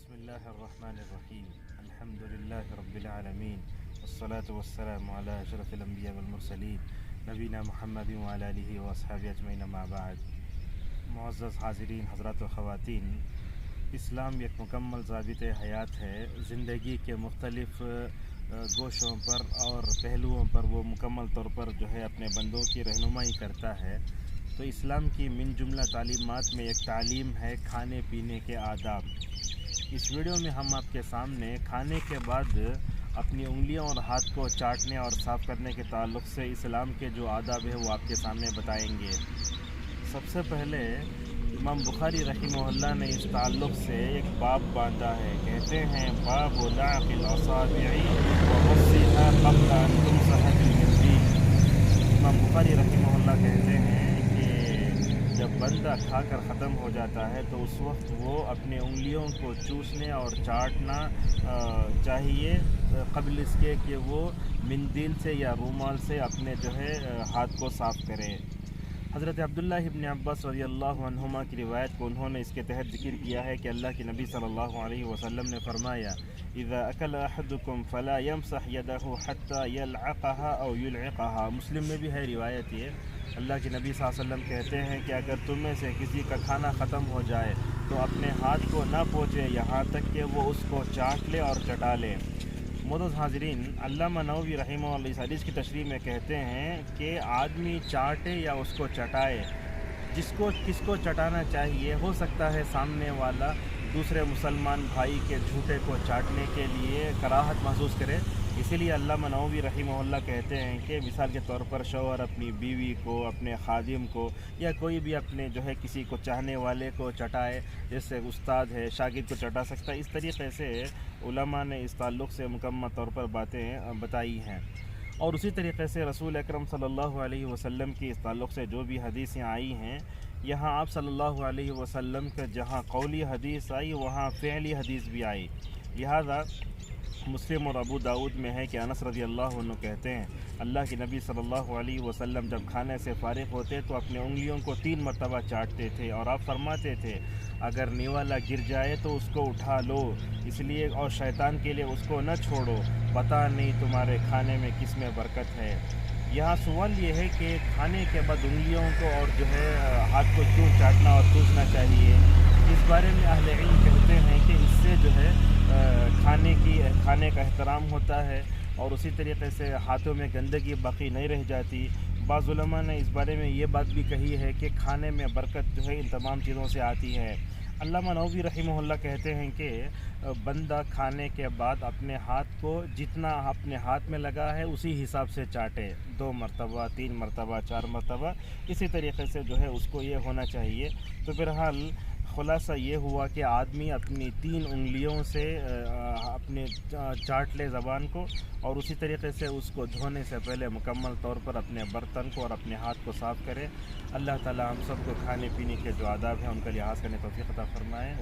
بسم الله الرحمن الرحيم. الحمد لله رب العالمين، والصلاة والسلام على أشرف الأنبياء والمرسلين نبینا محمد وعلى آلہ واصحابہ اجمعین اما بعد. معزز حاضرین حضرات و خواتین، اسلام ایک مکمل ضابط حیات ہے. زندگی کے مختلف گوشوں پر اور پہلوؤں پر وہ مکمل طور پر جو ہے اپنے بندوں کی رہنمائی کرتا ہے. تو اسلام کی من جملہ تعلیمات میں ایک تعلیم ہے کھانے پینے کے آداب. اس ویڈیو میں ہم آپ کے سامنے کھانے کے بعد اپنی انگلیوں اور ہاتھ کو چاٹنے اور صاف کرنے کے تعلق سے اسلام کے جو آداب ہیں وہ آپ کے سامنے بتائیں گے. سب سے پہلے امام بخاری رحمہ اللہ نے اس تعلق سے ایک باب باندھا ہے. کہتے ہیں باب لعق الاصابع وغسلها قبل ان تمسح بالمنديل. امام بخاری رحمہ اللہ کہتے ہیں کہ جب بندہ کھا کر ختم ہو جاتا ہے تو اس وقت وہ اپنے انگلیوں کو چوسنے اور چاٹنا چاہیے قبل اس کے کہ وہ مندیل سے یا رومال سے اپنے جو ہے ہاتھ کو صاف کرے. حضرت عبداللہ ابن عباس رضی اللہ عنہما کی روایت کو انہوں نے اس کے تحت ذکر کیا ہے کہ اللہ کے نبی صلی اللہ علیہ وسلم نے فرمایا اذا اکل احدکم فلا يمسح یدہ حتی یلعقها او یلعقها. مسلم میں بھی ہے روایت یہ. اللہ کے نبی صلی اللہ علیہ وسلم کہتے ہیں کہ اگر تم میں سے کسی کا کھانا ختم ہو جائے تو اپنے ہاتھ کو نہ پوچھے یہاں تک کہ وہ اس کو چاٹ لے اور چٹا لے. معزز حاضرین، علامہ نووی رحمہ اللہ اس حدیث کی تشریح میں کہتے ہیں کہ آدمی چاٹے یا اس کو چٹائے، کس کو چٹانا چاہیے. ہو سکتا ہے سامنے والا دوسرے مسلمان بھائی کے جھوٹے کو چاٹنے کے لیے کراہت محسوس کرے. اسی لیے علامہ نووی رحمہ اللہ کہتے ہیں کہ مثال کے طور پر شوہر اپنی بیوی کو، اپنے خادم کو یا کوئی بھی اپنے جو ہے کسی کو چاہنے والے کو چٹائے، جیسے استاد ہے شاگرد کو چٹا سکتا ہے. اس طریقے سے علماء نے اس تعلق سے مکمل طور پر باتیں بتائی ہیں. اور اسی طریقے سے رسول اکرم صلی اللہ علیہ وسلم کی اس تعلق سے جو بھی حدیثیں آئی ہیں، یہاں آپ صلی اللہ علیہ وسلم کا جہاں قولی حدیث آئی وہاں فعلی حدیث بھی آئی. لہذا مسلم اور ابو داؤد میں ہے کہ انس رضی اللہ عنہ کہتے ہیں اللہ کے نبی صلی اللہ علیہ وسلم جب کھانے سے فارغ ہوتے تو اپنے انگلیوں کو 3 مرتبہ چاٹتے تھے اور آپ فرماتے تھے اگر نیوالا گر جائے تو اس کو اٹھا لو، اس لیے اور شیطان کے لیے اس کو نہ چھوڑو، پتہ نہیں تمہارے کھانے میں کس میں برکت ہے. یہاں سوال یہ ہے کہ کھانے کے بعد انگلیوں کو اور جو ہے ہاتھ کو کیوں چاٹنا اور چوسنا چاہیے. اس بارے میں اہل علم کہتے ہیں کہ اس سے جو ہے کھانے کا احترام ہوتا ہے اور اسی طریقے سے ہاتھوں میں گندگی باقی نہیں رہ جاتی. بعض علماء نے اس بارے میں یہ بات بھی کہی ہے کہ کھانے میں برکت جو ہے ان تمام چیزوں سے آتی ہے. علامہ نووی رحمہ اللہ کہتے ہیں کہ بندہ کھانے کے بعد اپنے ہاتھ کو جتنا اپنے ہاتھ میں لگا ہے اسی حساب سے چاٹے، 2 مرتبہ 3 مرتبہ 4 مرتبہ، اسی طریقے سے جو ہے اس کو یہ ہونا چاہیے. تو بہرحال خلاصہ یہ ہوا کہ آدمی اپنی 3 انگلیوں سے اپنے چاٹ لے زبان کو اور اسی طریقے سے اس کو دھونے سے پہلے مکمل طور پر اپنے برتن کو اور اپنے ہاتھ کو صاف کرے. اللہ تعالی ہم سب کو کھانے پینے کے جو آداب ہیں ان کا لحاظ کرنے توفیق عطا فرمائے.